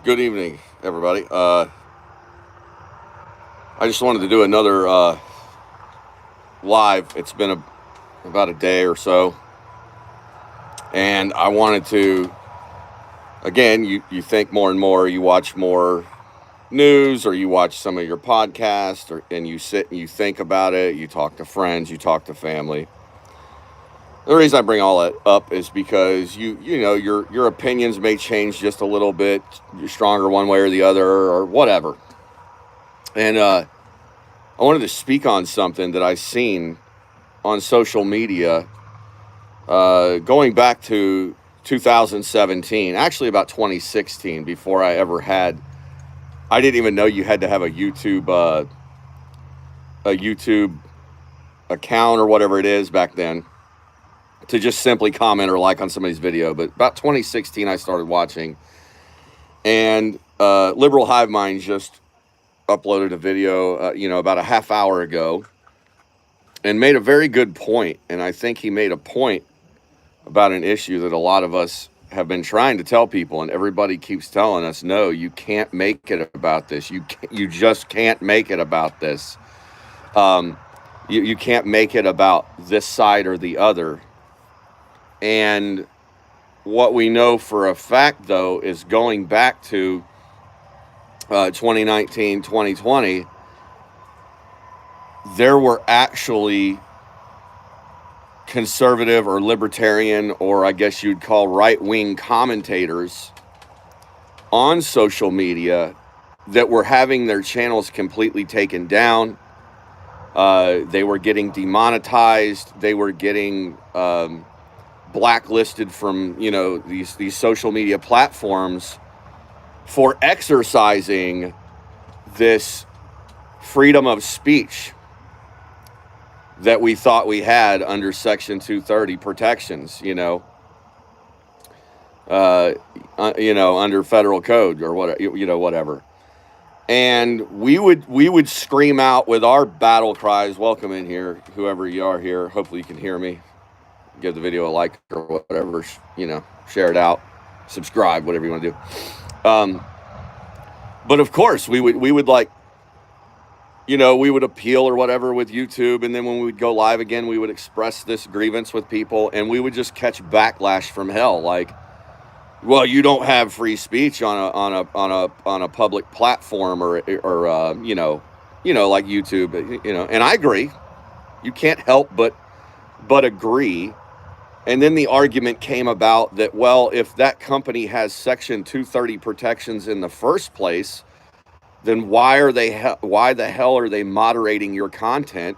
Good evening, everybody. I just wanted to do another live. It's been about a day or so, and I wanted to. Again, you think more and more. You watch more news, or you watch some of your podcasts, and you sit and you think about it. You talk to friends. You talk to family. The reason I bring all that up is because your opinions may change just a little bit. You're stronger one way or the other, or whatever. And I wanted to speak on something that I seen on social media going back to 2017, actually about 2016, before I ever had. I didn't even know you had to have a YouTube account or whatever it is back then to just simply comment or like on somebody's video. But about 2016, I started watching, and Liberal Hive Mind just uploaded a video, about a half hour ago, and made a very good point. And I think he made a point about an issue that a lot of us have been trying to tell people, and everybody keeps telling us, no, you can't make it about this. You just can't make it about this. You can't make it about this side or the other. And what we know for a fact, though, is going back to 2019, 2020, there were actually conservative or libertarian, or I guess you'd call right-wing commentators on social media that were having their channels completely taken down. They were getting demonetized. They were getting blacklisted from these social media platforms for exercising this freedom of speech that we thought we had under Section 230 protections, under federal code or whatever. And we would scream out with our battle cries. Welcome in here, whoever you are here. Hopefully you can hear me. Give the video a like or whatever. Share it out, subscribe, whatever you want to do. But of course, we would like. We would appeal or whatever with YouTube, and then when we would go live again, we would express this grievance with people, and we would just catch backlash from hell. Like, well, you don't have free speech on a public platform, or like YouTube, And I agree, you can't help but agree. And then the argument came about that, well, if that company has Section 230 protections in the first place, then why the hell are they moderating your content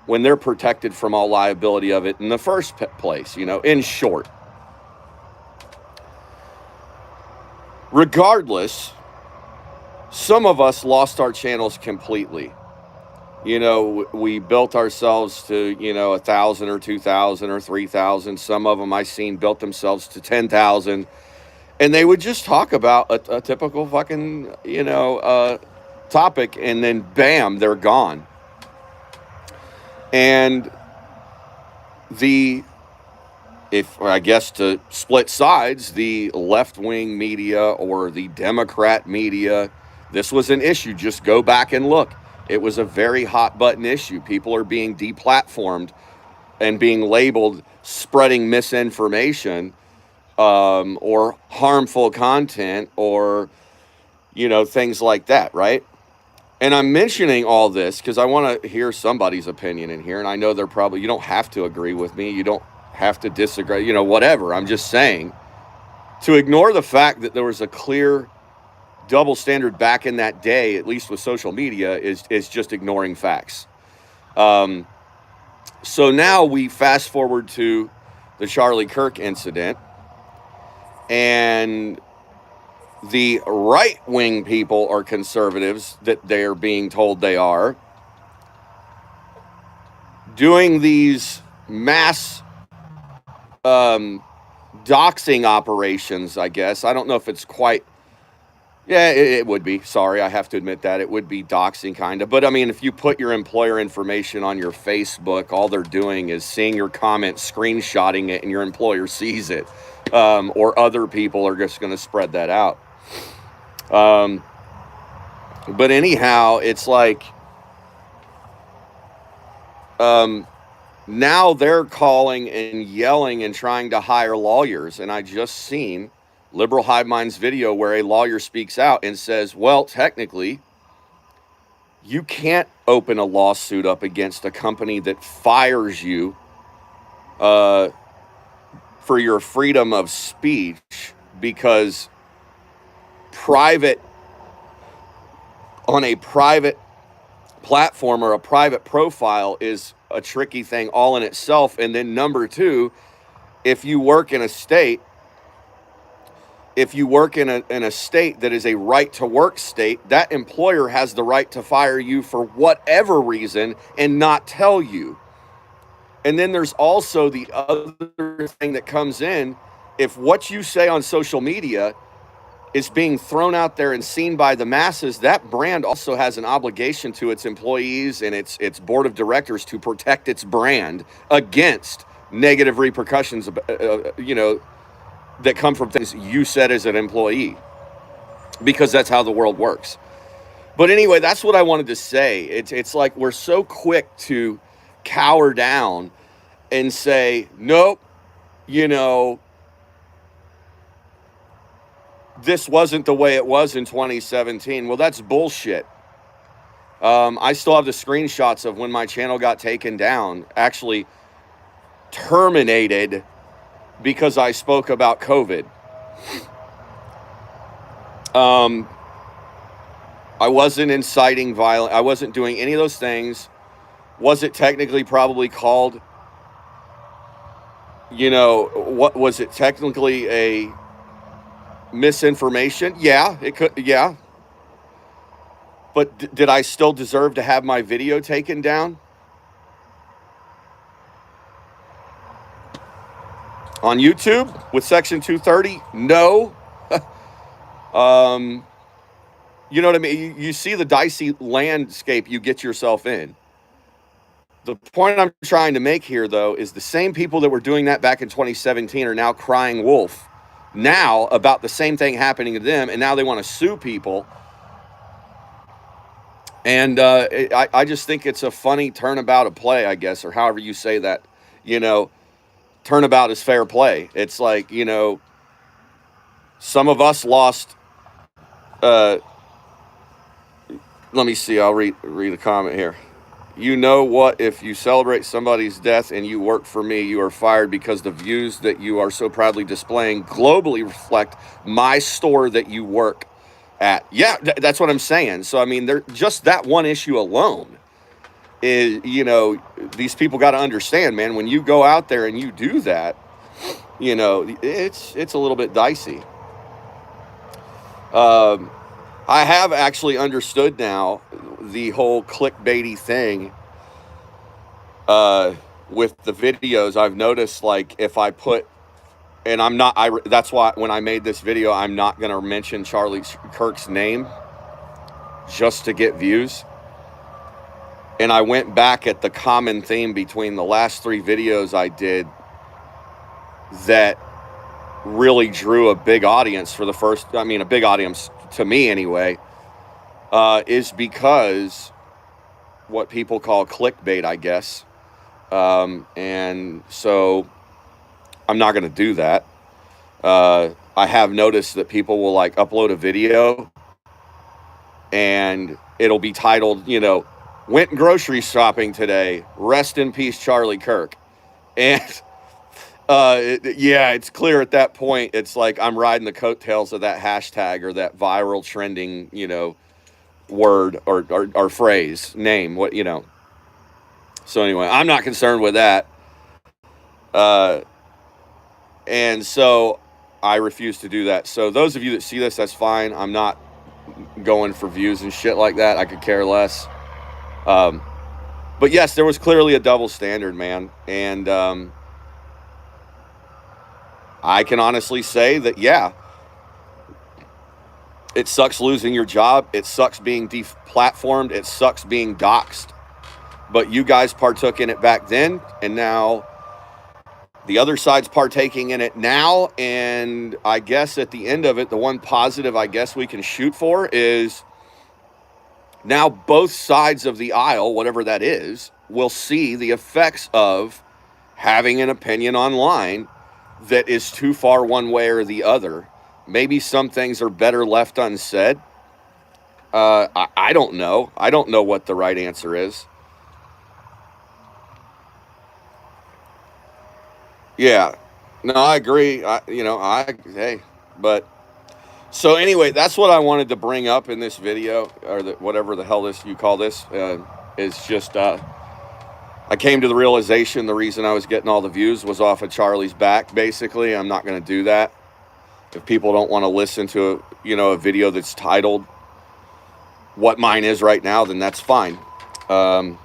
when they're protected from all liability of it in the first place? In short, regardless, some of us lost our channels completely. We built ourselves to 1,000 or 2,000 or 3,000. Some of them I seen built themselves to 10,000. And they would just talk about a typical fucking, topic, and then bam, they're gone. And to split sides, the left-wing media or the Democrat media, this was an issue. Just go back and look. It was a very hot button issue. People are being deplatformed and being labeled spreading misinformation, or harmful content, or things like that, right? And I'm mentioning all this because I want to hear somebody's opinion in here, and I know you don't have to agree with me, you don't have to disagree, whatever. I'm just saying, to ignore the fact that there was a clear double standard back in that day, at least with social media, is just ignoring facts. So now we fast forward to the Charlie Kirk incident, and the right-wing people, or conservatives that they're being told they are, doing these mass doxing operations, I guess. I don't know if it's quite... Yeah, it would be. Sorry, I have to admit that. It would be doxing, kind of. But, I mean, if you put your employer information on your Facebook, all they're doing is seeing your comment, screenshotting it, and your employer sees it. Or other people are just going to spread that out. Um, but anyhow, it's like now they're calling and yelling and trying to hire lawyers. And I just seen Liberal Hive Mind's video where a lawyer speaks out and says, well, technically, you can't open a lawsuit up against a company that fires you for your freedom of speech, because on a private platform or a private profile is a tricky thing all in itself. And then number two, if you work in a state that is a right to work state, that employer has the right to fire you for whatever reason and not tell you. And then there's also the other thing that comes in. If what you say on social media is being thrown out there and seen by the masses, that brand also has an obligation to its employees and its board of directors to protect its brand against negative repercussions, that come from things you said as an employee, because that's how the world works. But anyway, that's what I wanted to say. It's like we're so quick to cower down and say, nope, this wasn't the way it was in 2017. Well, that's bullshit. I still have the screenshots of when my channel got taken down, actually terminated, because I spoke about COVID. I wasn't inciting violence. I wasn't doing any of those things. Was it technically probably called, what was it technically a misinformation? Yeah, it could. Yeah. But did I still deserve to have my video taken down? On YouTube with Section 230? No. You know what I mean? You see the dicey landscape you get yourself in. The point I'm trying to make here, though, is the same people that were doing that back in 2017 are now crying wolf now about the same thing happening to them, and now they want to sue people. And I just think it's a funny turnabout of play, I guess, or however you say that. Turnabout is fair play. It's like, some of us lost. Let me see. I'll read a comment here. You know what? If you celebrate somebody's death and you work for me, you are fired because the views that you are so proudly displaying globally reflect my store that you work at. Yeah, that's what I'm saying. So, I mean, just that one issue alone is, these people got to understand, man, when you go out there and you do that, it's a little bit dicey. I have actually understood now the whole clickbaity thing with the videos. I've noticed, like, if I put, and that's why when I made this video, I'm not going to mention Charlie Kirk's name just to get views. And I went back at the common theme between the last 3 videos I did that really drew a big audience for a big audience to me anyway, is because what people call clickbait, I guess. And so I'm not going to do that. I have noticed that people will like upload a video and it'll be titled, went grocery shopping today. Rest in peace, Charlie Kirk. And it's clear at that point. It's like I'm riding the coattails of that hashtag or that viral trending, word or phrase, name, So anyway, I'm not concerned with that. And so I refuse to do that. So those of you that see this, that's fine. I'm not going for views and shit like that. I could care less. But yes, there was clearly a double standard, man. And I can honestly say that, yeah, it sucks losing your job. It sucks being deplatformed. It sucks being doxxed. But you guys partook in it back then, and now The other side's partaking in it now, and I guess at the end of it, the one positive I guess we can shoot for is now both sides of the aisle, whatever that is, will see the effects of having an opinion online that is too far one way or the other. Maybe some things are better left unsaid. I don't know. I don't know what the right answer is. Yeah. No, I agree. Hey, but so anyway, that's what I wanted to bring up in this video, or whatever the hell this you call this, is just I came to the realization the reason I was getting all the views was off of Charlie's back. Basically, I'm not going to do that. If people don't want to listen to a video that's titled what mine is right now, then that's fine. But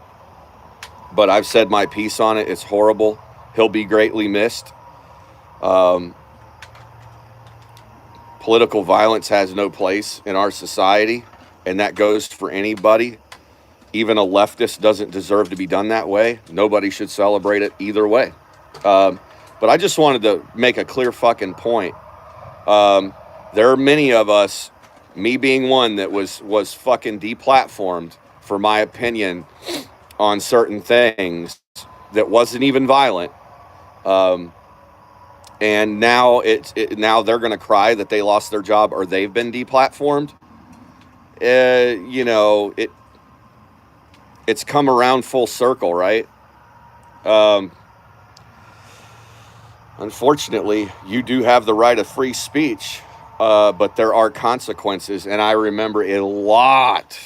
I've said my piece on it. It's horrible. He'll be greatly missed. Political violence has no place in our society, and that goes for anybody. Even a leftist doesn't deserve to be done that way. Nobody should celebrate it either way. But I just wanted to make a clear fucking point. There are many of us, me being one, that was fucking deplatformed for my opinion on certain things that wasn't even violent. And now now they're going to cry that they lost their job or they've been deplatformed. It's come around full circle, right? Unfortunately, you do have the right of free speech, but there are consequences. And I remember a lot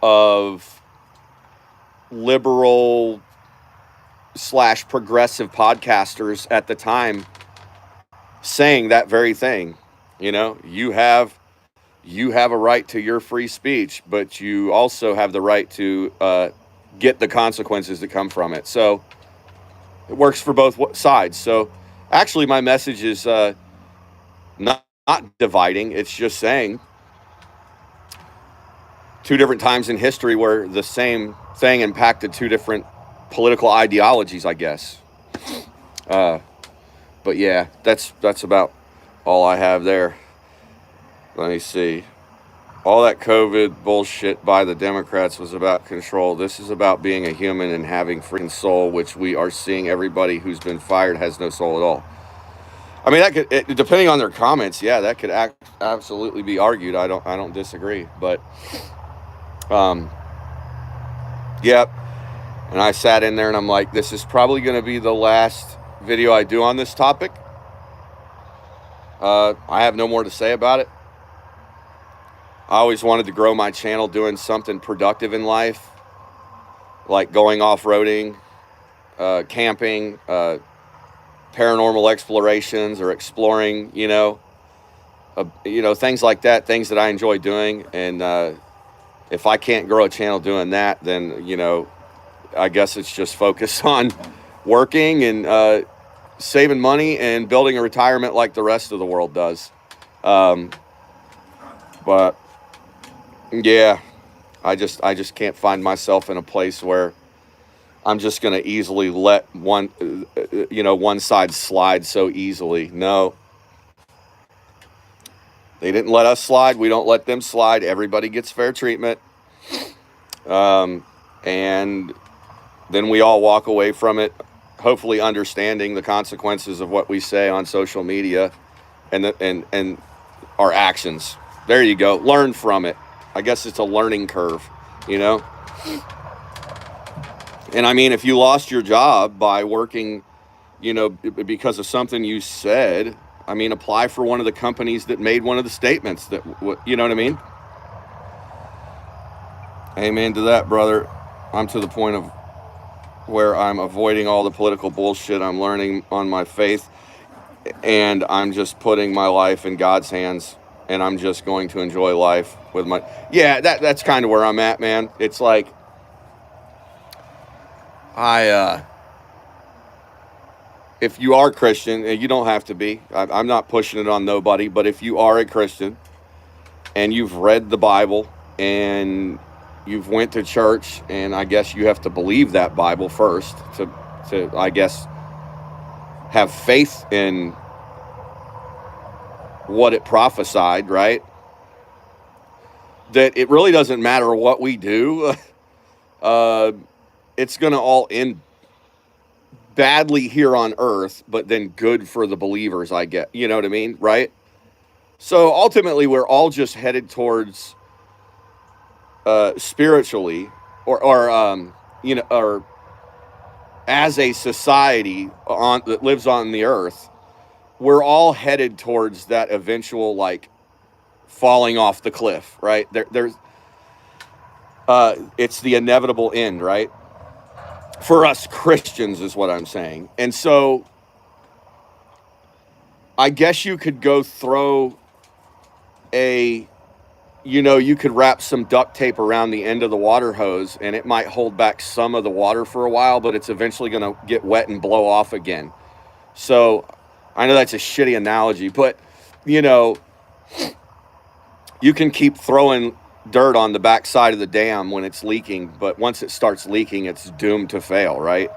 of liberal / progressive podcasters at the time saying that very thing. You have a right to your free speech, but you also have the right to get the consequences that come from it. So it works for both sides. So actually my message is not dividing. It's just saying two different times in history where the same thing impacted two different political ideologies, I guess. But yeah, that's about all I have there. Let me see. All that COVID bullshit by the Democrats was about control. This is about being a human and having freaking soul, which we are seeing everybody who's been fired has no soul at all. I mean, that could, depending on their comments, yeah, that could absolutely be argued. I don't disagree, but yep. And I sat in there and I'm like, this is probably going to be the last video I do on this topic. I have no more to say about it. I always wanted to grow my channel doing something productive in life, like going off-roading, camping, paranormal explorations, or exploring, things like that, things that I enjoy doing. And if I can't grow a channel doing that, then, I guess it's just focus on working and saving money and building a retirement like the rest of the world does. But yeah, I just can't find myself in a place where I'm just going to easily let one side slide so easily. No, they didn't let us slide. We don't let them slide. Everybody gets fair treatment. And then we all walk away from it, hopefully understanding the consequences of what we say on social media and our actions. There you go. Learn from it. I guess it's a learning curve, And I mean, if you lost your job by working, because of something you said, I mean, apply for one of the companies that made one of the statements that, you know what I mean? Amen to that, brother. I'm to the point of where I'm avoiding all the political bullshit. I'm learning on my faith, and I'm just putting my life in God's hands, and I'm just going to enjoy life with my... Yeah, that's kind of where I'm at, man. It's like, if you are Christian, and you don't have to be, I'm not pushing it on nobody, but if you are a Christian, and you've read the Bible, and you've went to church, and I guess you have to believe that Bible first to I guess, have faith in what it prophesied, right? That it really doesn't matter what we do. It's going to all end badly here on earth, but then good for the believers, I get. You know what I mean? Right? So ultimately, we're all just headed towards spiritually, or as a society that lives on the earth, we're all headed towards that eventual, like, falling off the cliff, right? There's it's the inevitable end, right? For us Christians is what I'm saying. And so I guess you could go throw you could wrap some duct tape around the end of the water hose and it might hold back some of the water for a while, but it's eventually going to get wet and blow off again. So I know that's a shitty analogy, but you can keep throwing dirt on the backside of the dam when it's leaking, but once it starts leaking, it's doomed to fail, right?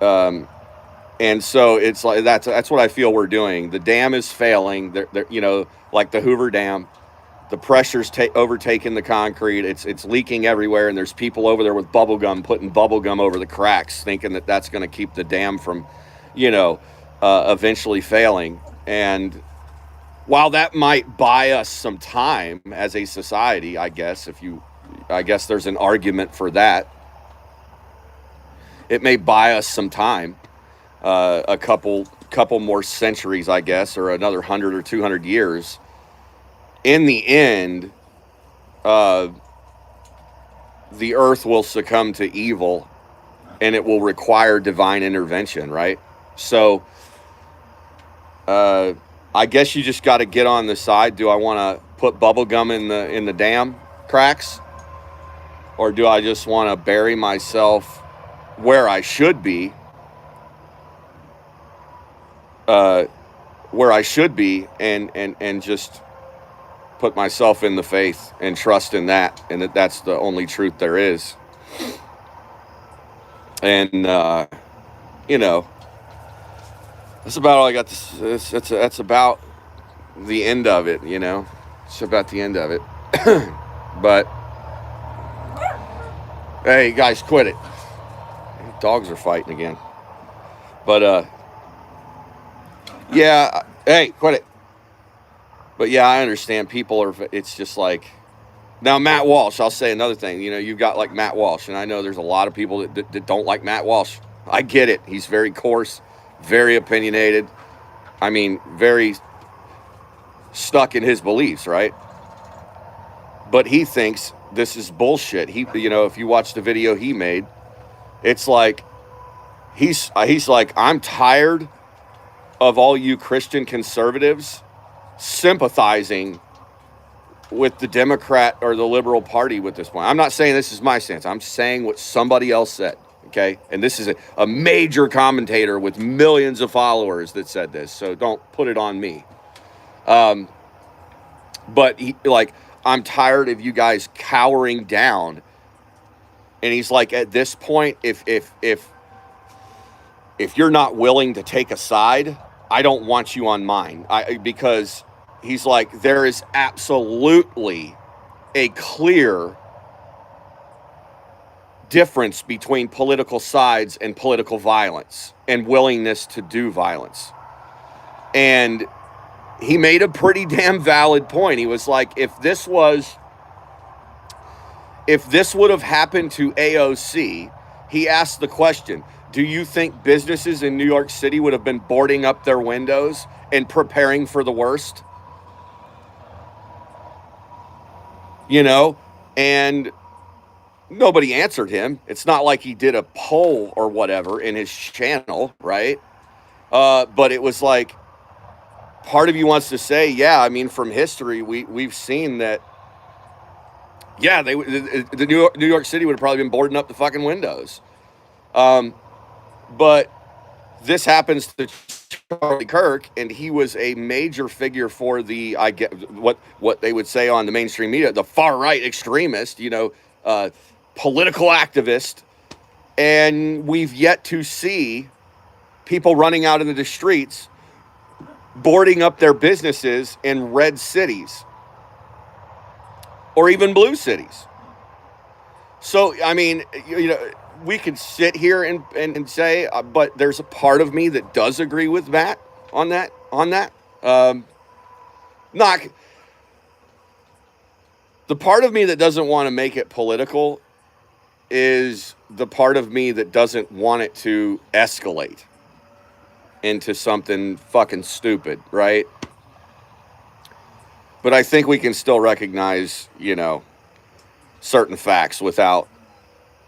And so it's like that's what I feel we're doing. The dam is failing. They're like the Hoover Dam. The pressure's overtaking the concrete. It's leaking everywhere, and there's people over there with bubble gum putting bubble gum over the cracks, thinking that that's going to keep the dam from, eventually failing. And while that might buy us some time as a society, I guess there's an argument for that. It may buy us some time, a couple more centuries, I guess, or another 100 or 200 years. In the end, the earth will succumb to evil, and it will require divine intervention, right? So, I guess you just got to get on the side. Do I want to put bubble gum in the dam cracks, or do I just want to bury myself where I should be? And just put myself in the faith and trust in that, and that's the only truth there is. And that's about all I got. That's about the end of it. It's about the end of it. But hey, guys, quit it. Dogs are fighting again. But yeah, hey, quit it. But yeah, I understand it's just like, now Matt Walsh, I'll say another thing, you've got like Matt Walsh, and I know there's a lot of people that don't like Matt Walsh. I get it. He's very coarse, very opinionated. I mean, very stuck in his beliefs, right? But he thinks this is bullshit. If you watch the video he made, it's like, he's like, I'm tired of all you Christian conservatives sympathizing with the Democrat or the Liberal Party with this point. I'm not saying this is my stance. I'm saying what somebody else said, okay? And this is a major commentator with millions of followers that said this, so don't put it on me. But I'm tired of you guys cowering down. And he's like, at this point, if you're not willing to take a side, I don't want you on mine. Because he's like, there is absolutely a clear difference between political sides and political violence and willingness to do violence. And he made a pretty damn valid point. He was like, if this would have happened to AOC, he asked the question, do you think businesses in New York City would have been boarding up their windows and preparing for the worst? And nobody answered him. It's not like he did a poll or whatever in his channel, right? But it was like, part of you wants to say, yeah, I mean, from history, we've seen that, yeah, the New York City would have probably been boarding up the fucking windows. But this happens to Charlie Kirk, and he was a major figure for the, I get what they would say on the mainstream media, the far right extremist, political activist. And we've yet to see people running out into the streets, boarding up their businesses in red cities or even blue cities. So, I mean, we could sit here and say, but there's a part of me that does agree with Matt on that. Not the part of me that doesn't want to make it political is the part of me that doesn't want it to escalate into something fucking stupid, right? But I think we can still recognize, certain facts without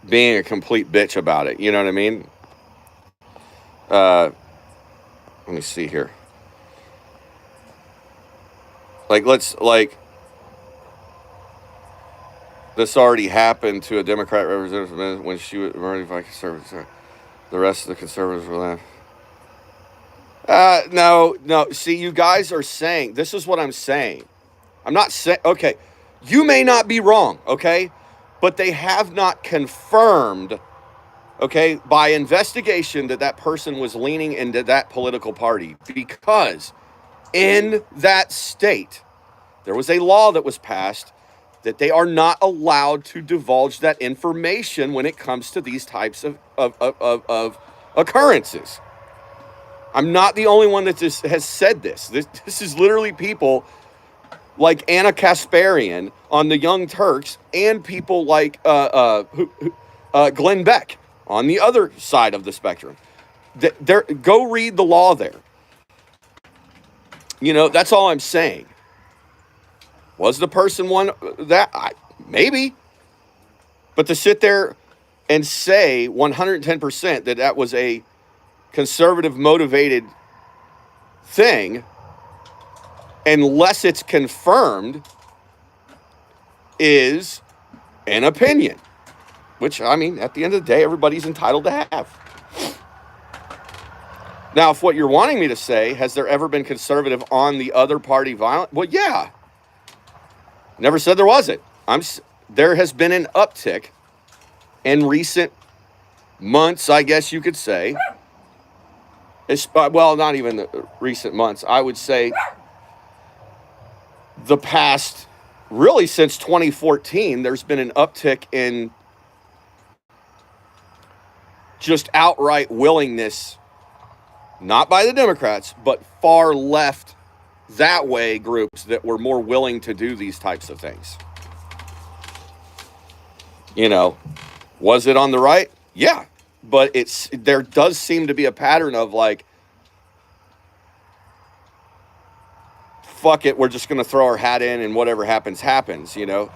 being a complete bitch about it. You know what I mean? Let me see here. This already happened to a Democrat representative when she was murdered by conservatives. The rest of the conservatives were left. No. See, you guys are saying, this is what I'm saying. I'm not saying, okay, you may not be wrong, okay? But they have not confirmed, okay, by investigation that person was leaning into that political party, because in that state, there was a law that was passed that they are not allowed to divulge that information when it comes to these types of occurrences. I'm not the only one that has said this. This is literally people like Anna Kasparian on the Young Turks and people like Glenn Beck on the other side of the spectrum. Go read the law there. That's all I'm saying. Was the person one that? Maybe. But to sit there and say 110% that was a conservative motivated thing, unless it's confirmed, is an opinion. Which, I mean, at the end of the day, everybody's entitled to have. Now, if what you're wanting me to say, has there ever been conservative on the other party violent? Well, yeah. Never said there wasn't. There has been an uptick in recent months, I guess you could say. Well, not even the recent months. I would say the past, really since 2014, there's been an uptick in just outright willingness, not by the Democrats, but far left that way groups that were more willing to do these types of things. Was it on the right? Yeah. But there does seem to be a pattern of like, fuck it, we're just going to throw our hat in and whatever happens, happens, nature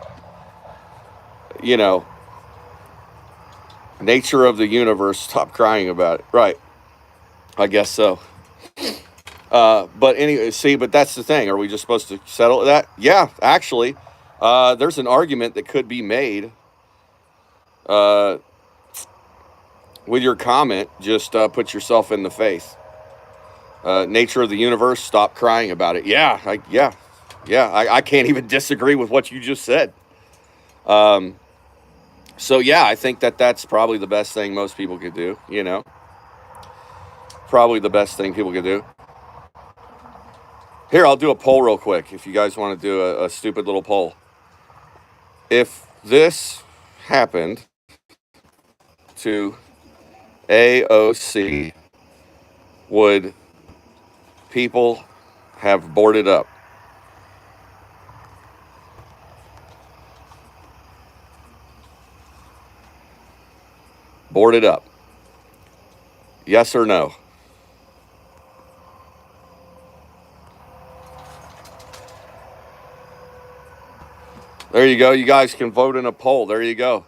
of the universe, stop crying about it. Right. I guess so. But anyway, but that's the thing. Are we just supposed to settle that? Yeah, actually, there's an argument that could be made with your comment. Just put yourself in the faith. Nature of the universe, stop crying about it. Yeah, I can't even disagree with what you just said. So yeah, I think that's probably the best thing most people could do, Probably the best thing people could do. Here, I'll do a poll real quick if you guys want to do a stupid little poll. If this happened to AOC, would people have boarded up? Boarded up. Yes or no? There you go. You guys can vote in a poll. There you go.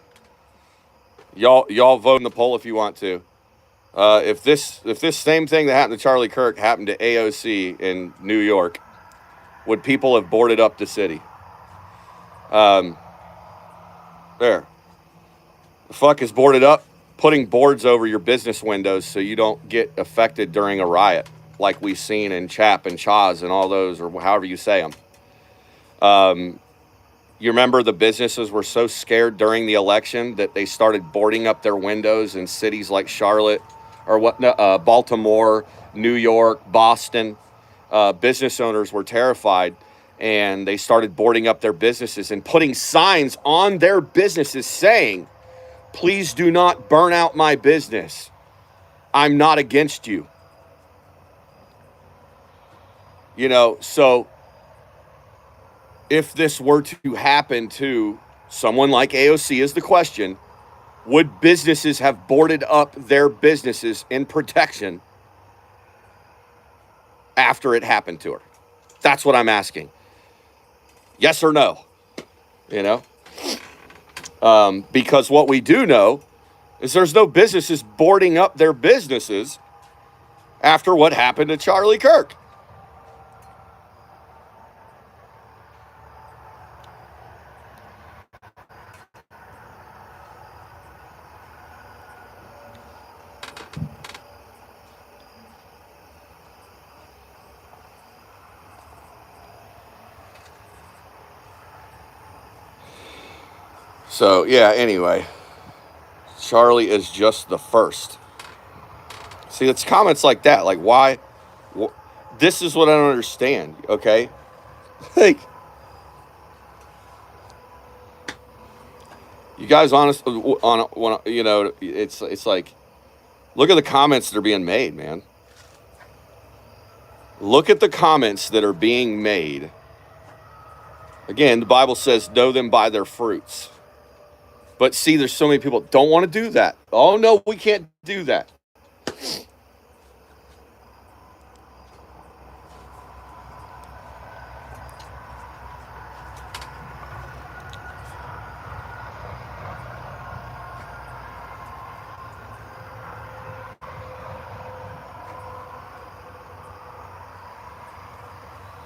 Y'all vote in the poll if you want to. If this same thing that happened to Charlie Kirk happened to AOC in New York, would people have boarded up the city? There. The fuck is boarded up? Putting boards over your business windows so you don't get affected during a riot, like we've seen in Chap and Chaz and all those, or however you say them. You remember the businesses were so scared during the election that they started boarding up their windows in cities like Charlotte, or what, Baltimore, New York, Boston, business owners were terrified, and they started boarding up their businesses and putting signs on their businesses saying, please do not burn out my business. I'm not against you. You know, so if this were to happen to someone like AOC is the question, would businesses have boarded up their businesses in protection after it happened to her? That's what I'm asking. Yes or no? You know? Because what we do know is there's no businesses boarding up their businesses after what happened to Charlie Kirk. So, yeah, anyway, Charlie is just the first. See, it's comments like that. Like, why? This is what I don't understand, okay? Like, you guys honest on, you know, it's like, look at the comments that are being made, man. Look at the comments that are being made. Again, the Bible says, know them by their fruits. But see, there's so many people don't want to do that. Oh, no, we can't do that.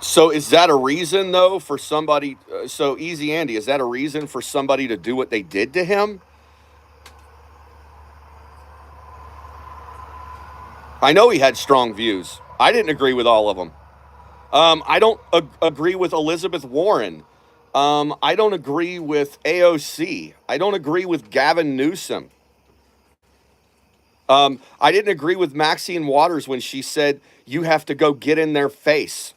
So is that a reason, though, for somebody? So Easy Andy, is that a reason for somebody to do what they did to him? I know he had strong views. I didn't agree with all of them. I don't agree with Elizabeth Warren. I don't agree with AOC. I don't agree with Gavin Newsom. I didn't agree with Maxine Waters when she said, you have to go get in their face.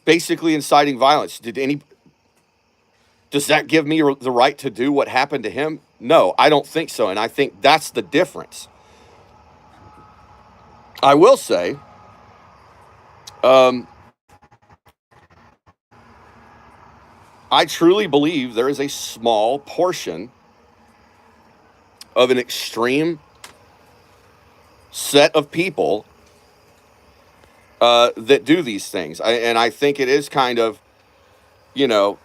Basically inciting violence. Does that give me the right to do what happened to him? No, I don't think so. And I think that's the difference. I will say, I truly believe there is a small portion of an extreme set of people that do these things. And I think it is kind of, you know,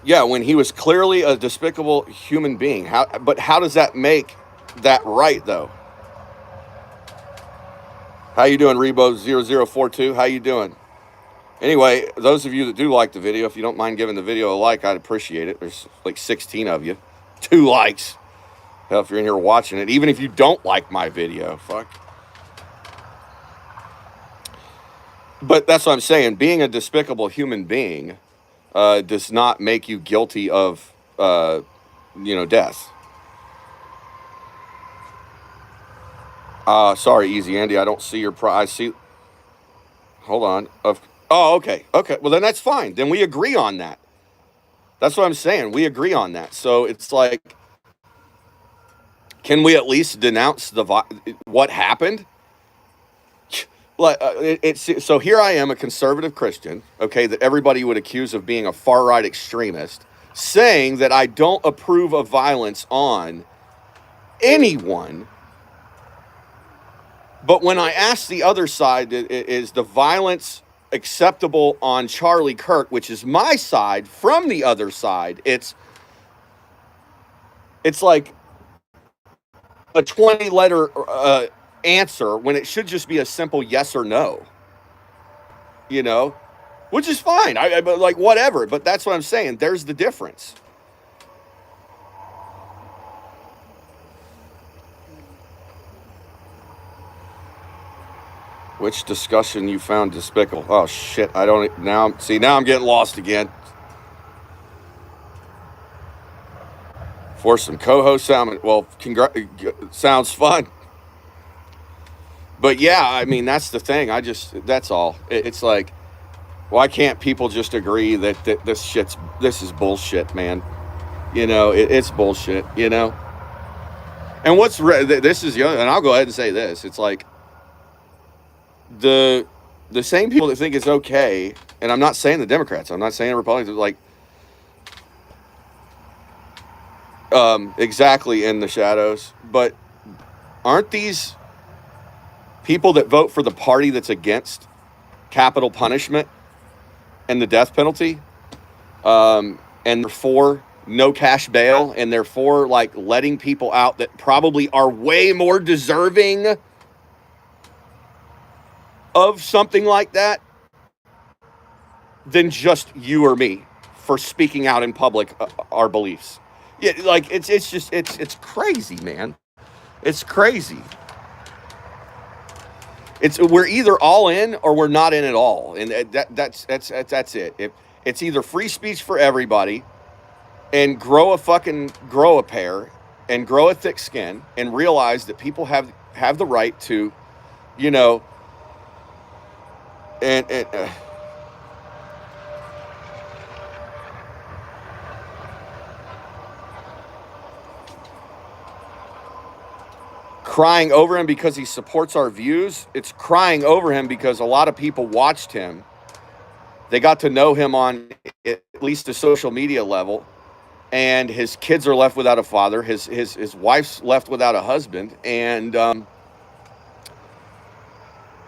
yeah, when he was clearly a despicable human being. But how does that make that right, though? How you doing, Rebo0042? How you doing? Anyway, those of you that do like the video, if you don't mind giving the video a like, I'd appreciate it. There's like 16 of you. 2 likes. Hell, if you're in here watching it, even if you don't like my video, fuck. But that's what I'm saying. Being a despicable human being does not make you guilty of, death. Sorry, Easy Andy. I don't see your I see. Hold on. Oh, okay. Okay. Well, then that's fine. Then we agree on that. That's what I'm saying. We agree on that. So it's like, can we at least denounce what happened? So here I am, a conservative Christian, okay, that everybody would accuse of being a far-right extremist, saying that I don't approve of violence on anyone. But when I ask the other side, is the violence acceptable on Charlie Kirk, which is my side, from the other side, it's like a 20-letter answer when it should just be a simple yes or no, which is fine. I like whatever, but that's what I'm saying. There's the difference. Which discussion you found despicable? Oh shit! Now I'm getting lost again. For some co-host sound, well, sounds fun. But yeah, I mean, that's the thing. That's all. It's like, why can't people just agree that this is bullshit, man? It's bullshit, And this is young, and I'll go ahead and say this. It's like the same people that think it's okay, and I'm not saying the Democrats, I'm not saying the Republicans, like exactly in the shadows, but aren't these people that vote for the party that's against capital punishment and the death penalty, and they're for no cash bail, and they're for like letting people out that probably are way more deserving of something like that than just you or me for speaking out in public our beliefs? Yeah, like it's crazy, man. It's crazy. We're either all in or we're not in at all, and that's it. It's either free speech for everybody, and grow a pair, and grow a thick skin, and realize that people have the right to, and crying over him because he supports our views. It's crying over him because a lot of people watched him. They got to know him on at least a social media level, and his kids are left without a father. His wife's left without a husband, and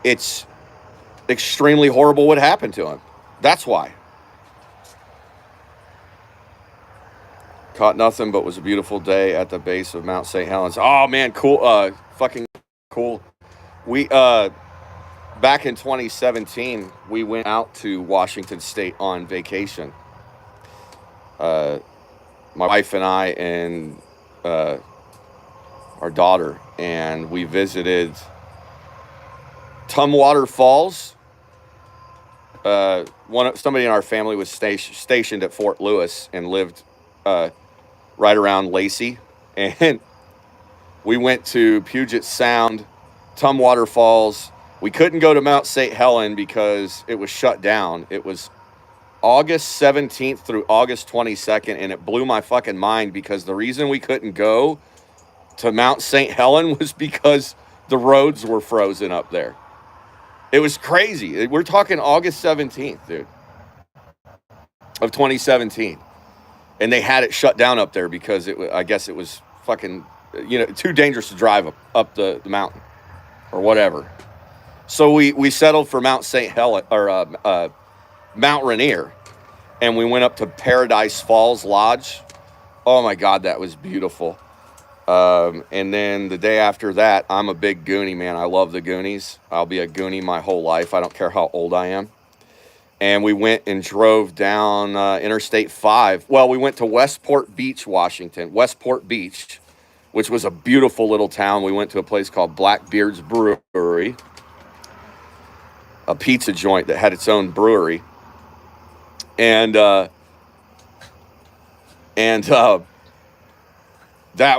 it's extremely horrible what happened to him. That's why. Caught nothing, but was a beautiful day at the base of Mount St. Helens. Oh man, cool, fucking cool. We back in 2017, we went out to Washington State on vacation. My wife and I and our daughter, and we visited Tumwater Falls. Somebody in our family was stationed at Fort Lewis and lived right around Lacey, and we went to Puget Sound, Tumwater Falls. We couldn't go to Mount St. Helens because it was shut down. It was August 17th through August 22nd, and it blew my fucking mind because the reason we couldn't go to Mount St. Helens was because the roads were frozen up there. It was crazy. We're talking August 17th, dude, of 2017. And they had it shut down up there because I guess it was fucking, too dangerous to drive up the mountain or whatever. So we settled for Mount St. Helens, or Mount Rainier, and we went up to Paradise Falls Lodge. Oh my God, that was beautiful. And then the day after that, I'm a big Goonie, man. I love the Goonies. I'll be a Goonie my whole life. I don't care how old I am. And we went and drove down Interstate 5. Well, we went to Westport Beach, Washington. Westport Beach, which was a beautiful little town. We went to a place called Blackbeard's Brewery, a pizza joint that had its own brewery. And that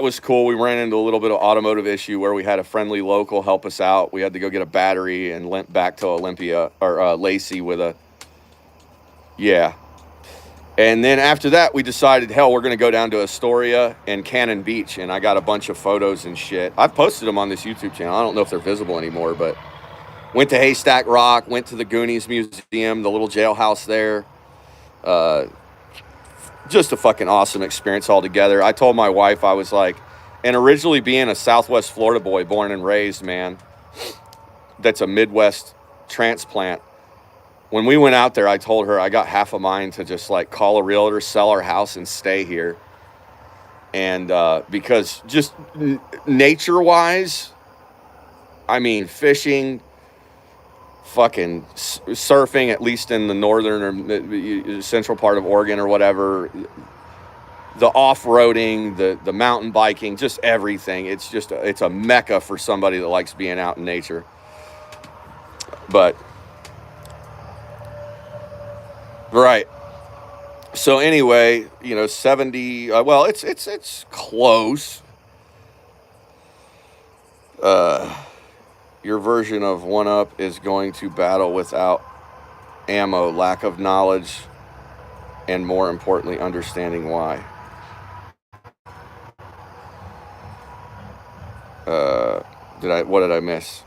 was cool. We ran into a little bit of automotive issue where we had a friendly local help us out. We had to go get a battery and limp back to Olympia or Lacey with a, yeah. And then after that, we decided, hell, we're going to go down to Astoria and Cannon Beach. And I got a bunch of photos and shit. I've posted them on this YouTube channel. I don't know if they're visible anymore, but went to Haystack Rock, went to the Goonies Museum, the little jailhouse there. Just a fucking awesome experience altogether. I told my wife, I was like, and originally being a Southwest Florida boy, born and raised, man, that's a Midwest transplant. When we went out there, I told her I got half a mind to just like call a realtor, sell our house, and stay here. And because just nature-wise, I mean, fishing, fucking surfing, at least in the northern or central part of Oregon or whatever, the off-roading, the mountain biking, just everything. It's a mecca for somebody that likes being out in nature. But right. So anyway, 70. Well, it's close. Your version of one up is going to battle without ammo, lack of knowledge, and more importantly, understanding why. What did I miss?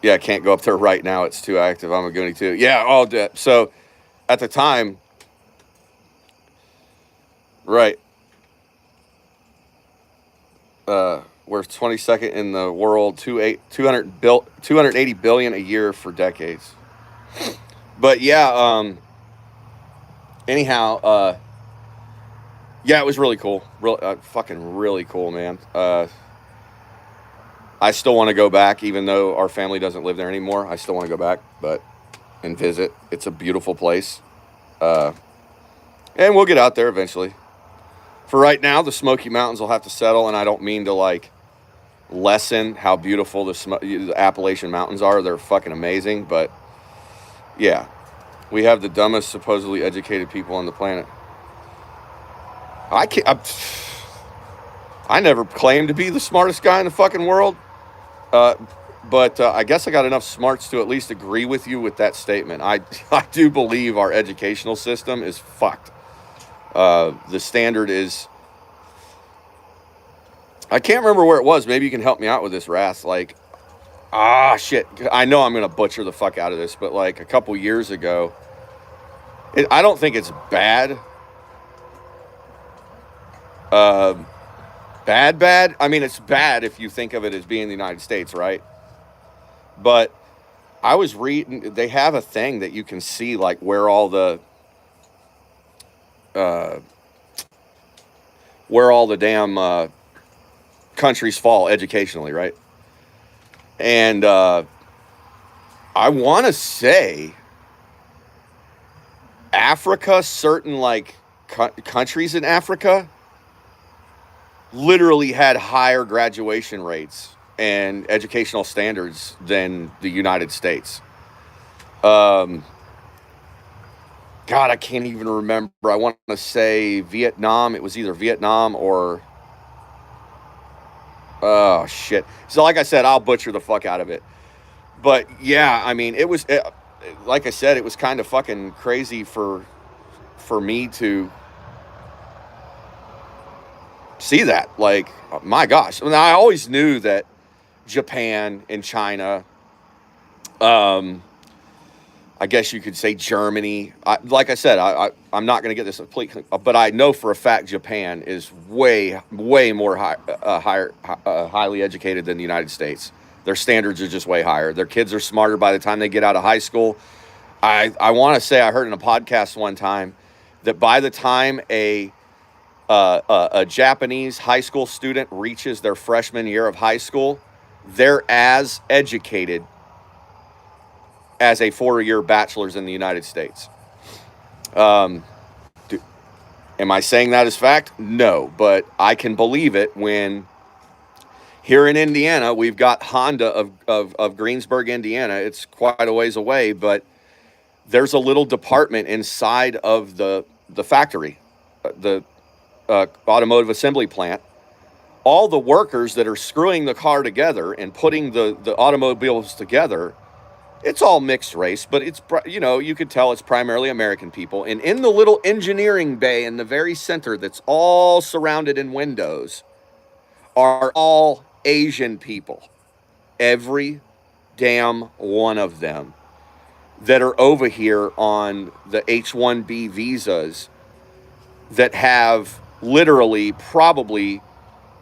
Yeah, I can't go up there right now. It's too active. I'm a Goonie too. Yeah, all dead. So at the time, right, we're 22nd in the world, 280 billion a year for decades. But yeah, anyhow, yeah, it was really cool. Fucking really cool, man. I still want to go back, even though our family doesn't live there anymore. I still want to go back, and visit. It's a beautiful place. And we'll get out there eventually. For right now, the Smoky Mountains will have to settle, and I don't mean to lessen how beautiful the Appalachian Mountains are. They're fucking amazing, but yeah, we have the dumbest supposedly educated people on the planet. I never claimed to be the smartest guy in the fucking world, but I guess I got enough smarts to at least agree with you with that statement. I do believe our educational system is fucked. The standard is, I can't remember where it was. Maybe you can help me out with this, Wrath. Shit. I know I'm going to butcher the fuck out of this, but a couple years ago, I don't think it's bad. Bad. I mean, it's bad if you think of it as being the United States, right? But I was reading, they have a thing that you can see, where all the damn countries fall educationally, right? And I want to say Africa, certain countries in Africa literally had higher graduation rates and educational standards than the United States. God, I can't even remember. I want to say Vietnam. It was either Vietnam or... Oh, shit. So like I said, I'll butcher the fuck out of it. But yeah, I mean, like I said, it was kind of fucking crazy for me to see that. My gosh. I mean, I always knew that Japan and China, I guess you could say Germany. Like I said, I'm not going to get this completely, but I know for a fact Japan is way more highly educated than the United States. Their standards are just way higher. Their kids are smarter by the time they get out of high school. I want to say, I heard in a podcast one time that by the time a Japanese high school student reaches their freshman year of high school, they're as educated as a 4-year bachelor's in the United States. Am I saying that as fact? No, but I can believe it when here in Indiana, we've got Honda of Greensburg, Indiana. It's quite a ways away, but there's a little department inside of the factory, the automotive assembly plant. All the workers that are screwing the car together and putting the automobiles together, it's all mixed race, but it's, you could tell it's primarily American people. And in the little engineering bay in the very center that's all surrounded in windows are all Asian people. Every damn one of them that are over here on the H-1B visas that have literally probably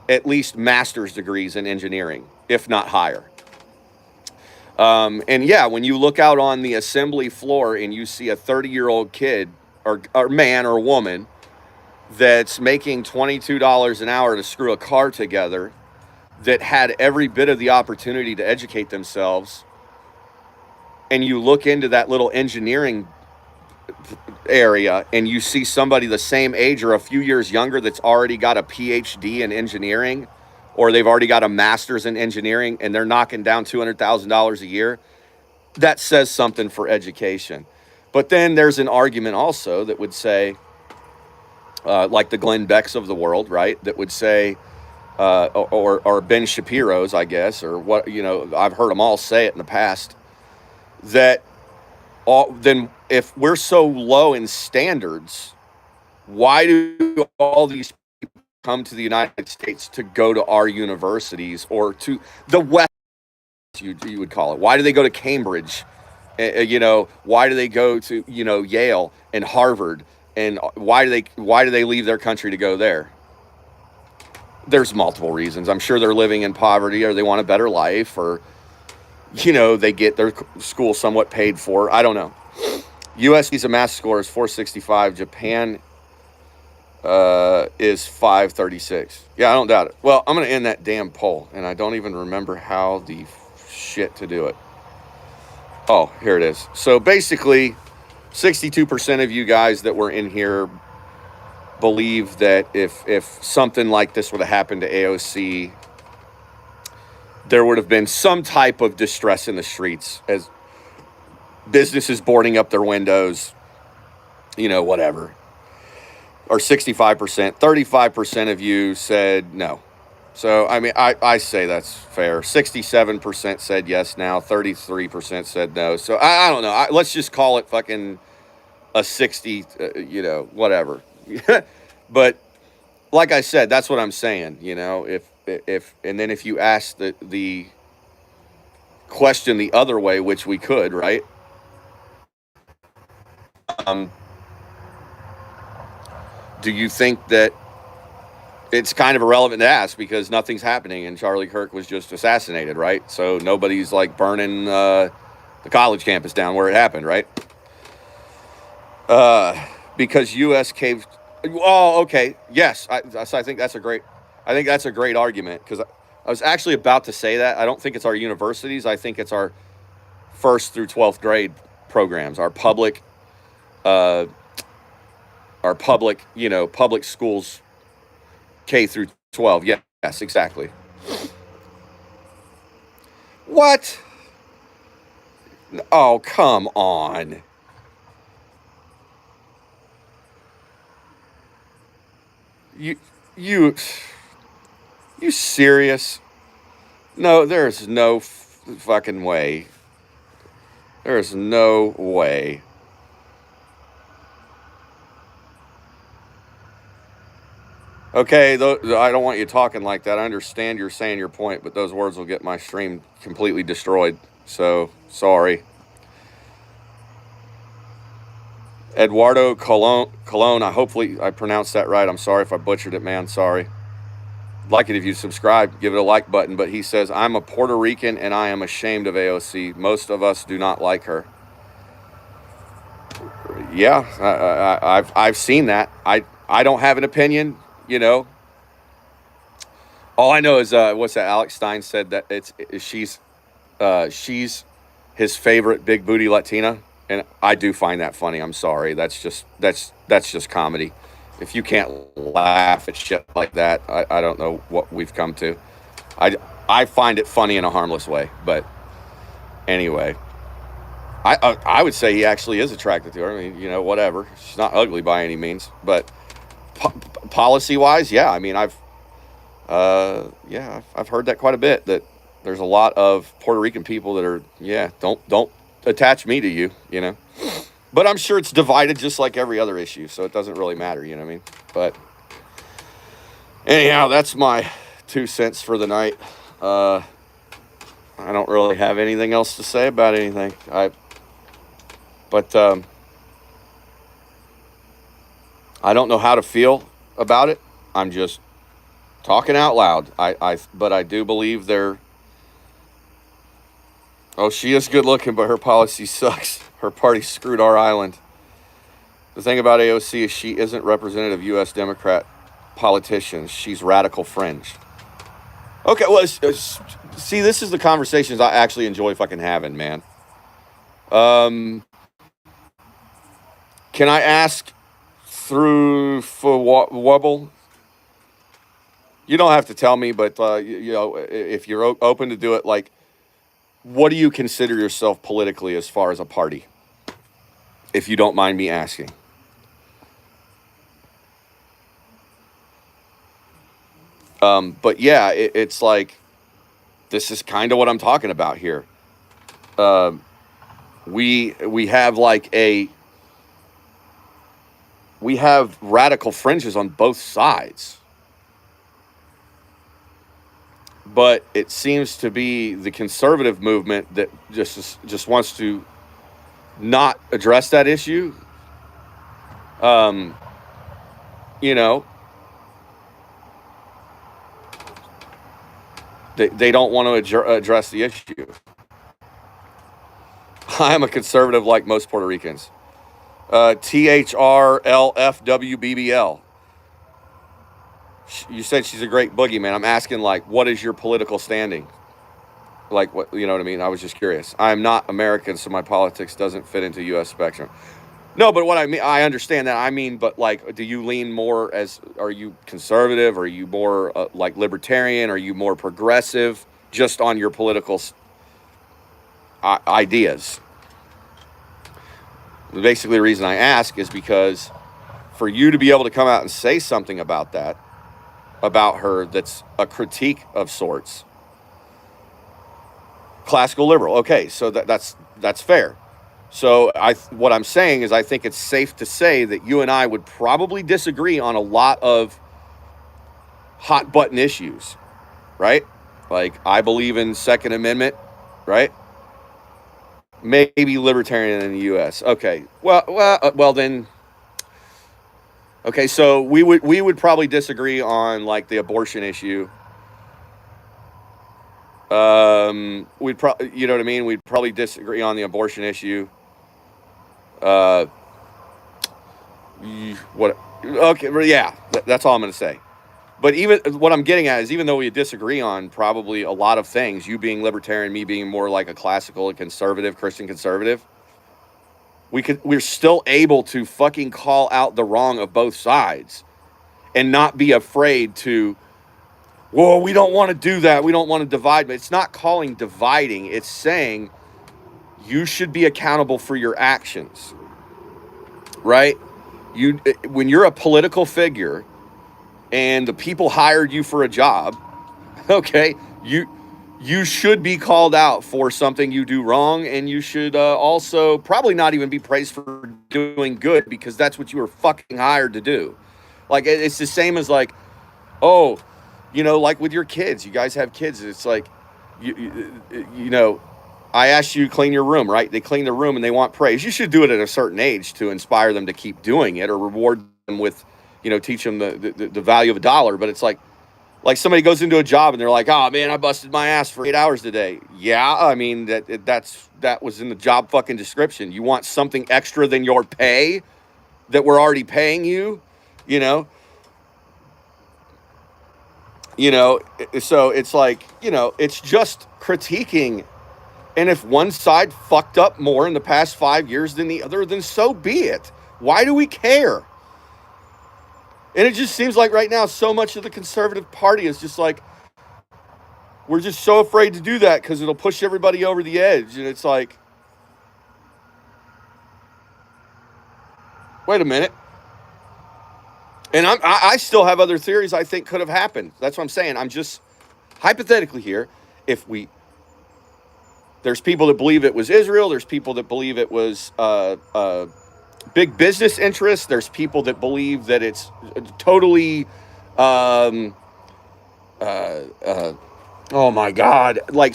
at least master's degrees in engineering, if not higher. And yeah, when you look out on the assembly floor and you see a 30-year-old kid or man or woman that's making $22 an hour to screw a car together, that had every bit of the opportunity to educate themselves, and you look into that little engineering area and you see somebody the same age or a few years younger that's already got a PhD in engineering, or they've already got a master's in engineering and they're knocking down $200,000 a year, that says something for education. But then there's an argument also that would say, like the Glenn Becks of the world, right? That would say, or Ben Shapiro's, I guess, or what, I've heard them all say it in the past, that then if we're so low in standards, why do all these people come to the United States to go to our universities or to the West, you would call it? Why do they go to Cambridge? Why do they go to, Yale and Harvard? And why do they leave their country to go there? There's multiple reasons. I'm sure they're living in poverty, or they want a better life, or they get their school somewhat paid for. I don't know. U.S. visa math score is 465. Japan is 536. Yeah, I don't doubt it. Well, I'm going to end that damn poll, and I don't even remember how the shit to do it. Oh, here it is. So basically, 62% of you guys that were in here believe that if something like this would have happened to AOC, there would have been some type of distress in the streets, as businesses boarding up their windows, whatever. Or 65%. 35% of you said no. So, I mean, I say that's fair. 67% said yes now. 33% said no. So, I don't know. Let's just call it fucking a 60, whatever. But like I said, that's what I'm saying. If and then if you ask the question the other way, which we could, right? Do you think that it's kind of irrelevant to ask because nothing's happening and Charlie Kirk was just assassinated, right? So nobody's like burning the college campus down where it happened, right? Because U.S. caved. Oh, okay. Yes, I think that's a great. I think that's a great argument because I was actually about to say that. I don't think it's our universities. I think it's our 1st through 12th grade programs, our public, public schools, K through 12. Yes, exactly. What? Oh, come on. You, you, you serious? No, there's no fucking way. There's no way. Okay, I don't want you talking like that. I understand you're saying your point, but those words will get my stream completely destroyed. So, sorry. Eduardo Colon, hopefully I pronounced that right. I'm sorry if I butchered it, man. Sorry. Like it if you subscribe, give it a like button. But he says, I'm a Puerto Rican and I am ashamed of AOC. Most of us do not like her. Yeah, I've seen that. I don't have an opinion, All I know is what's that? Alex Stein said that she's his favorite big booty Latina, and I do find that funny. I'm sorry. That's just comedy. If you can't laugh at shit like that, I don't know what we've come to. I find it funny in a harmless way, but anyway. I would say he actually is attracted to her. I mean, whatever. She's not ugly by any means, but policy-wise, yeah. I mean, I've heard that quite a bit. That there's a lot of Puerto Rican people that are, don't attach me to you, But I'm sure it's divided just like every other issue, so it doesn't really matter, you know what I mean? But anyhow, that's my 2 cents for the night. I don't really have anything else to say about anything. But I don't know how to feel about it. I'm just talking out loud. But I do believe they're. Oh, she is good looking, but her policy sucks. Her party screwed our island. The thing about AOC is she isn't representative of U.S. Democrat politicians. She's radical fringe. Okay, well, see, this is the conversations I actually enjoy fucking having, man. Can I ask through for Wubble? You don't have to tell me, but if you're open to do it, like, what do you consider yourself politically as far as a party? If you don't mind me asking. But yeah, it's like, this is kind of what I'm talking about here. Uh, we have like we have radical fringes on both sides, but it seems to be the conservative movement that just wants to not address that issue. Um, you know, they don't want to address the issue. I am a conservative like most Puerto Ricans. THRLFWBBL. You said she's a great boogeyman. I'm asking, like, what is your political standing? Like, what, you know what I mean? I was just curious. I'm not American, so my politics doesn't fit into U.S. spectrum. No, but what I mean, I understand that. I mean, but like, do you lean more are you conservative? Are you more like libertarian? Are you more progressive? Just on your political ideas. Basically, the reason I ask is because for you to be able to come out and say something about that, about her, that's a critique of sorts. Classical liberal. Okay, so that's fair. So what I'm saying is I think it's safe to say that you and I would probably disagree on a lot of hot button issues, right? Like, I believe in Second Amendment, right? Maybe libertarian in the U.S. Okay, well then. Okay, so we would probably disagree on like the abortion issue. We'd probably, you know what I mean? We'd probably disagree on the abortion issue. What? Okay, yeah, that's all I'm going to say. But even what I'm getting at is, even though we disagree on probably a lot of things, you being libertarian, me being more like a classical and conservative, Christian conservative, we're still able to fucking call out the wrong of both sides and not be afraid to, well, we don't want to do that. We don't want to divide. But it's not calling dividing. It's saying you should be accountable for your actions, right? When you're a political figure and the people hired you for a job, okay, you should be called out for something you do wrong, and you should also probably not even be praised for doing good, because that's what you were fucking hired to do. Like, it's the same as like, oh, you know, like with your kids, you guys have kids. It's like, you know, I asked you to clean your room, right? They clean their room and they want praise. You should do it at a certain age to inspire them to keep doing it, or reward them with, you know, teach them the value of a dollar. But it's like somebody goes into a job and they're like, oh man, I busted my ass for 8 hours today. Yeah, I mean, that was in the job fucking description. You want something extra than your pay that we're already paying you, you know? So it's like, you know, it's just critiquing. And if one side fucked up more in the past 5 years than the other, then so be it. Why do we care? And it just seems like right now, so much of the conservative party is just like, we're just so afraid to do that because it'll push everybody over the edge. And it's like, wait a minute. And I still have other theories I think could have happened. That's what I'm saying. I'm just hypothetically here. There's people that believe it was Israel. There's people that believe it was big business interests. There's people that believe that it's totally, oh my God, like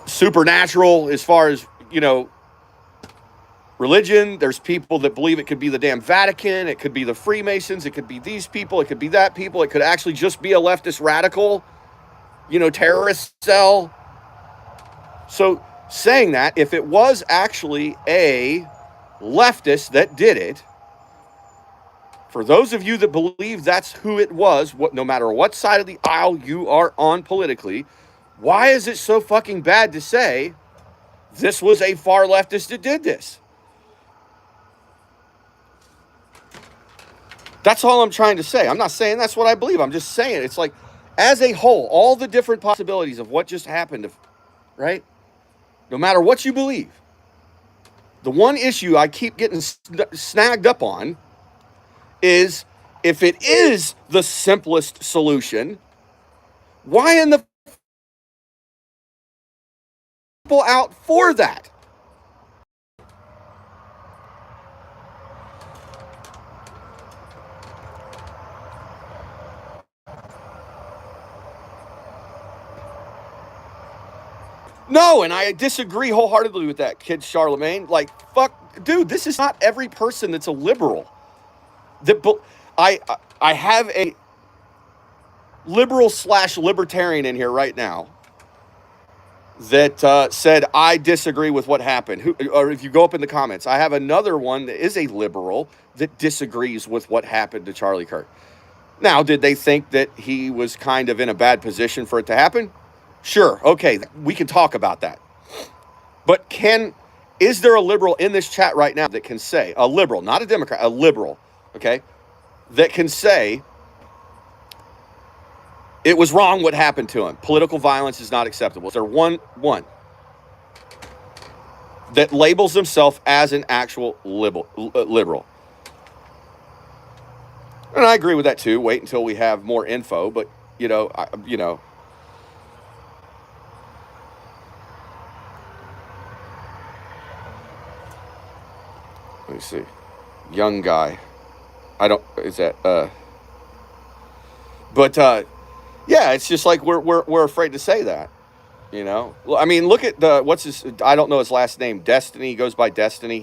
supernatural as far as, you know, religion. There's people that believe it could be the damn Vatican. It could be the Freemasons. It could be these people. It could be that people. It could actually just be a leftist radical, you know, terrorist cell. So saying that, if it was actually a leftist that did it, for those of you that believe that's who it was, no matter what side of the aisle you are on politically, why is it so fucking bad to say this was a far leftist that did this? That's all I'm trying to say. I'm not saying that's what I believe. I'm just saying it's like, as a whole, all the different possibilities of what just happened, right? No matter what you believe, the one issue I keep getting snagged up on is If it is the simplest solution, why in the people out for that? No, and I disagree wholeheartedly with that, kid Charlemagne. Like, fuck, dude, this is not every person that's a liberal. That I I have a liberal / libertarian in here right now that said I disagree with what happened. Or if you go up in the comments, I have another one that is a liberal that disagrees with what happened to Charlie Kirk. Now, did they think that he was kind of in a bad position for it to happen? Sure, okay, we can talk about that. But is there a liberal in this chat right now that can say, a liberal, not a Democrat, a liberal, okay, that can say it was wrong what happened to him? Political violence is not acceptable. Is there one that labels himself as an actual liberal? And I agree with that too. Wait until we have more info, but let me see. Young guy. Yeah, it's just like we're afraid to say that, Well, I mean, look at I don't know his last name. Destiny, he goes by Destiny.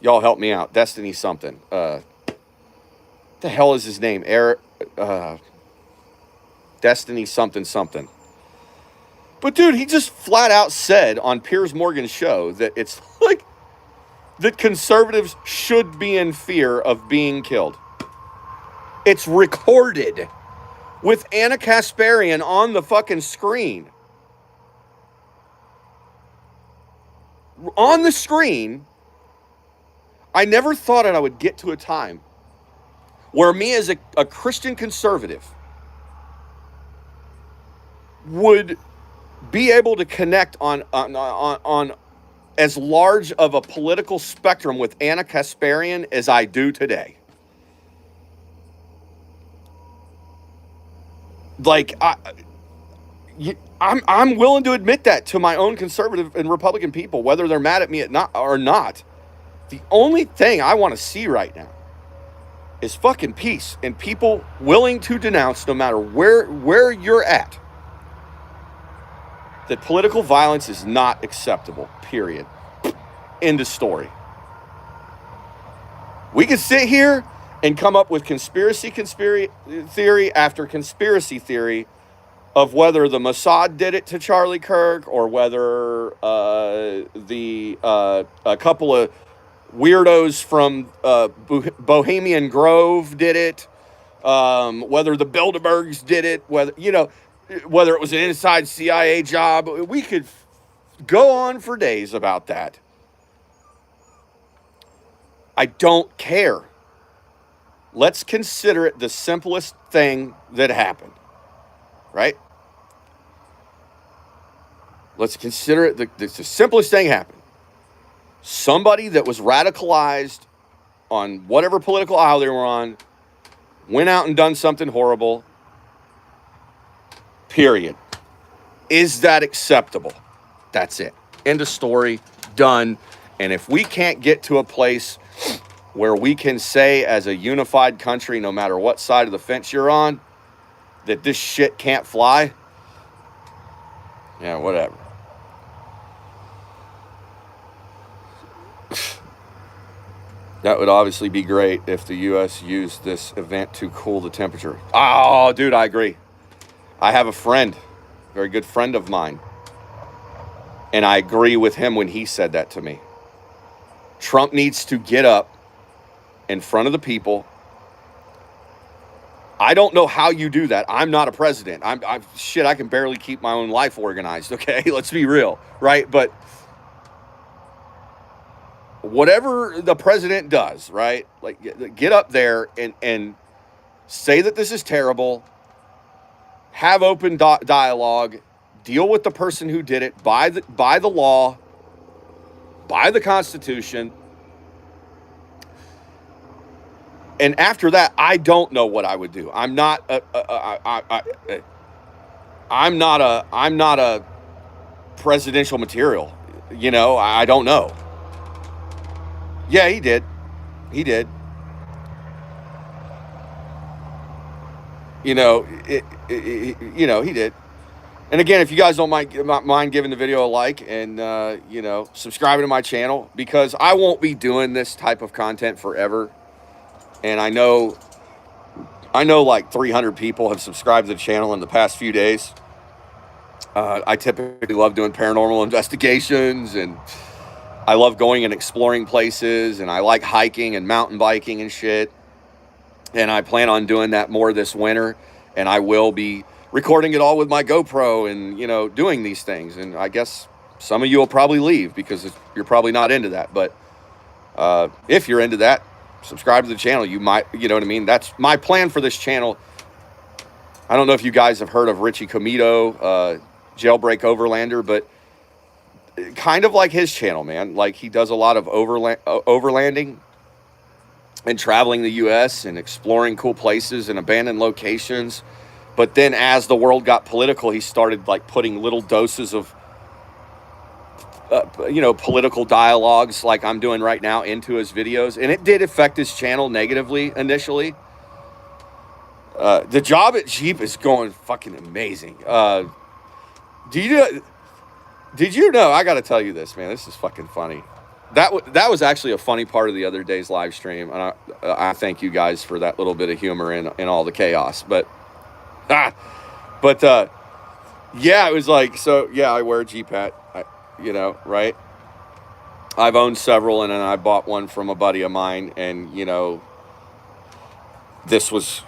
Y'all help me out. Destiny something. The hell is his name? Eric, Destiny something. But dude, he just flat out said on Piers Morgan's show that it's like that conservatives should be in fear of being killed. It's recorded with Anna Kasparian on the fucking screen. On the screen, I never thought I would get to a time where me as a Christian conservative would be able to connect on as large of a political spectrum with Anna Kasparian as I do today. Like, I'm willing to admit that to my own conservative and Republican people, whether they're mad at me or not. The only thing I want to see right now is fucking peace and people willing to denounce, no matter where you're at, that political violence is not acceptable, period. End of story. We can sit here and come up with conspiracy theory after conspiracy theory of whether the Mossad did it to Charlie Kirk or whether a couple of weirdos from Bohemian Grove did it, whether the Bilderbergs did it, whether it was an inside CIA job. We could go on for days about that. I don't care. Let's consider it the simplest thing that happened, right? Let's consider it the simplest thing happened. Somebody that was radicalized on whatever political aisle they were on went out and done something horrible, period. Is that acceptable? That's it. End of story. Done. And if we can't get to a place where we can say as a unified country, no matter what side of the fence you're on, that this shit can't fly, yeah, whatever. That would obviously be great if the U.S. used this event to cool the temperature. Oh, dude, I agree. I have a friend, a very good friend of mine, and I agree with him when he said that to me. Trump needs to get up in front of the people. I don't know how you do that. I'm not a president. I can barely keep my own life organized, okay? Let's be real, right? But whatever the president does, right? Like, get up there and say that this is terrible. Have open dialogue. Deal with the person who did it by the law, by the Constitution. And after that, I don't know what I would do. I'm not I'm not a presidential material. You know, I don't know. Yeah, he did. He did. You know, you know, he did. And again, if you guys don't mind giving the video a like and you know, subscribing to my channel, because I won't be doing this type of content forever. And I know like 300 people have subscribed to the channel in the past few days. I typically love doing paranormal investigations, and I love going and exploring places, and I like hiking and mountain biking and shit. And I plan on doing that more this winter, and I will be recording it all with my GoPro and, you know, doing these things. And I guess some of you will probably leave because you're probably not into that. But if you're into that, subscribe to the channel. You might, you know what I mean? That's my plan for this channel. I don't know if you guys have heard of Richie Comito, Jailbreak Overlander, but kind of like his channel, man. Like, he does a lot of overlanding and traveling the U.S. and exploring cool places and abandoned locations. But then as the world got political, he started like putting little doses of, you know, political dialogues like I'm doing right now into his videos. And it did affect his channel negatively initially. The job at Jeep is going fucking amazing. Did you know, I got to tell you this, man, this is fucking funny. That was actually a funny part of the other day's live stream. And I thank you guys for that little bit of humor in all the chaos. But, yeah, it was like, so yeah, I wear a Jeep hat, you know, right? I've owned several, and then I bought one from a buddy of mine, and, you know, this was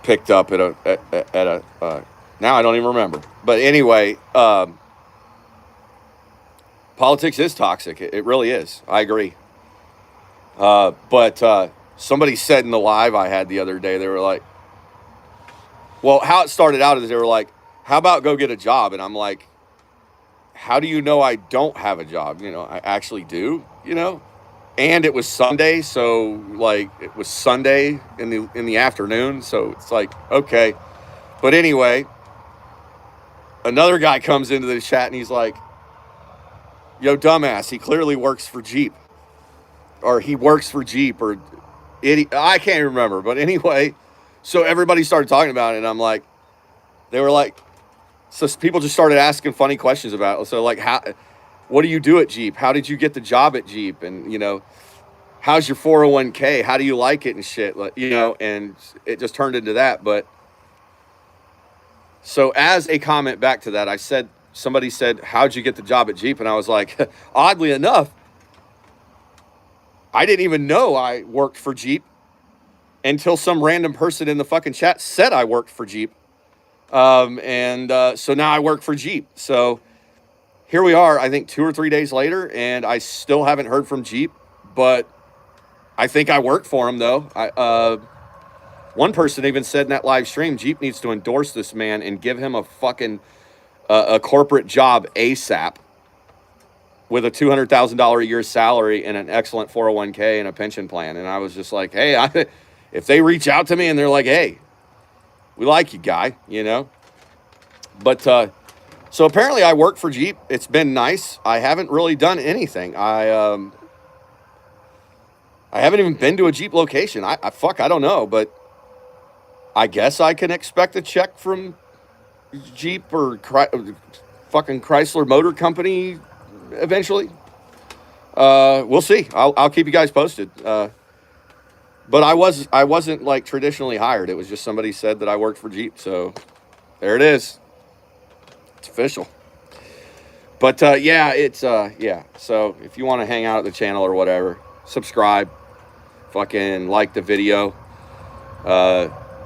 picked up at a now I don't even remember. But anyway, politics is toxic. It really is. I agree. But somebody said in the live I had the other day, they were like, well, how it started out is they were like, how about go get a job? And I'm like, how do you know I don't have a job? You know, I actually do, you know? And it was Sunday, so like it was Sunday in the afternoon, so it's like, okay. But anyway, another guy comes into the chat and he's like, yo, dumbass, he clearly works for Jeep. Or he works for Jeep, or idiot. I can't remember. But anyway, so everybody started talking about it, and I'm like, they were like, so people just started asking funny questions about it. So like, what do you do at Jeep? How did you get the job at Jeep? And, you know, how's your 401k? How do you like it and shit? Like, you know, and it just turned into that. But so as a comment back to that, I said, somebody said, how'd you get the job at Jeep? And I was like, oddly enough, I didn't even know I worked for Jeep until some random person in the fucking chat said I worked for Jeep. So now I work for Jeep. So here we are, I think 2 or 3 days later, and I still haven't heard from Jeep, but I think I work for them though. One person even said in that live stream, Jeep needs to endorse this man and give him a fucking a corporate job ASAP with a $200,000 a year salary and an excellent 401k and a pension plan. And I was just like, hey, if they reach out to me and they're like, hey, we like you, guy, you know. But so apparently I work for Jeep. It's been nice. I haven't really done anything. I haven't even been to a Jeep location. I don't know, but I guess I can expect a check from Jeep or fucking Chrysler Motor Company eventually. We'll see. I'll keep you guys posted. But I wasn't like traditionally hired. It was just somebody said that I worked for Jeep. So there it is. It's official. But yeah, it's yeah. So if you want to hang out at the channel or whatever, subscribe, fucking like the video.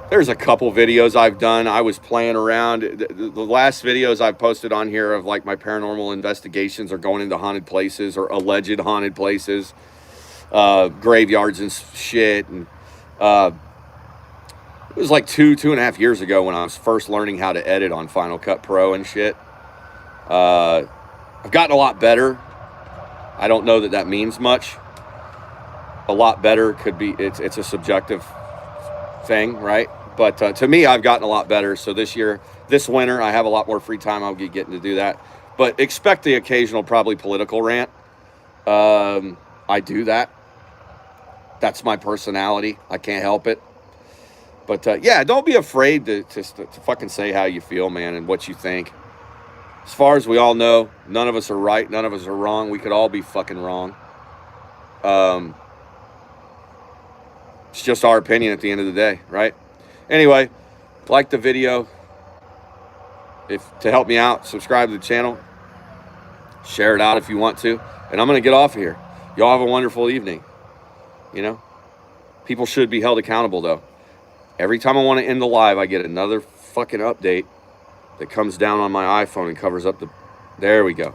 There's a couple videos I've done. I was playing around. The last videos I've posted on here of like my paranormal investigations or going into haunted places or alleged haunted places, graveyards and shit. And it was like 2.5 years ago when I was first learning how to edit on Final Cut Pro and shit. I've gotten a lot better. I don't know that means much. a lot better could be, it's a subjective thing, right? But to me, I've gotten a lot better. So this winter, I have a lot more free time. I'll be getting to do that. But expect the occasional, probably political rant. I do that. That's my personality. I can't help it. But yeah, don't be afraid to fucking say how you feel, man, and what you think. As far as we all know, none of us are right. None of us are wrong. We could all be fucking wrong. It's just our opinion at the end of the day, right? Anyway, like the video. To help me out, subscribe to the channel. Share it out if you want to. And I'm going to get off of here. Y'all have a wonderful evening. You know? People should be held accountable, though. Every time I want to end the live, I get another fucking update that comes down on my iPhone and covers up the... There we go.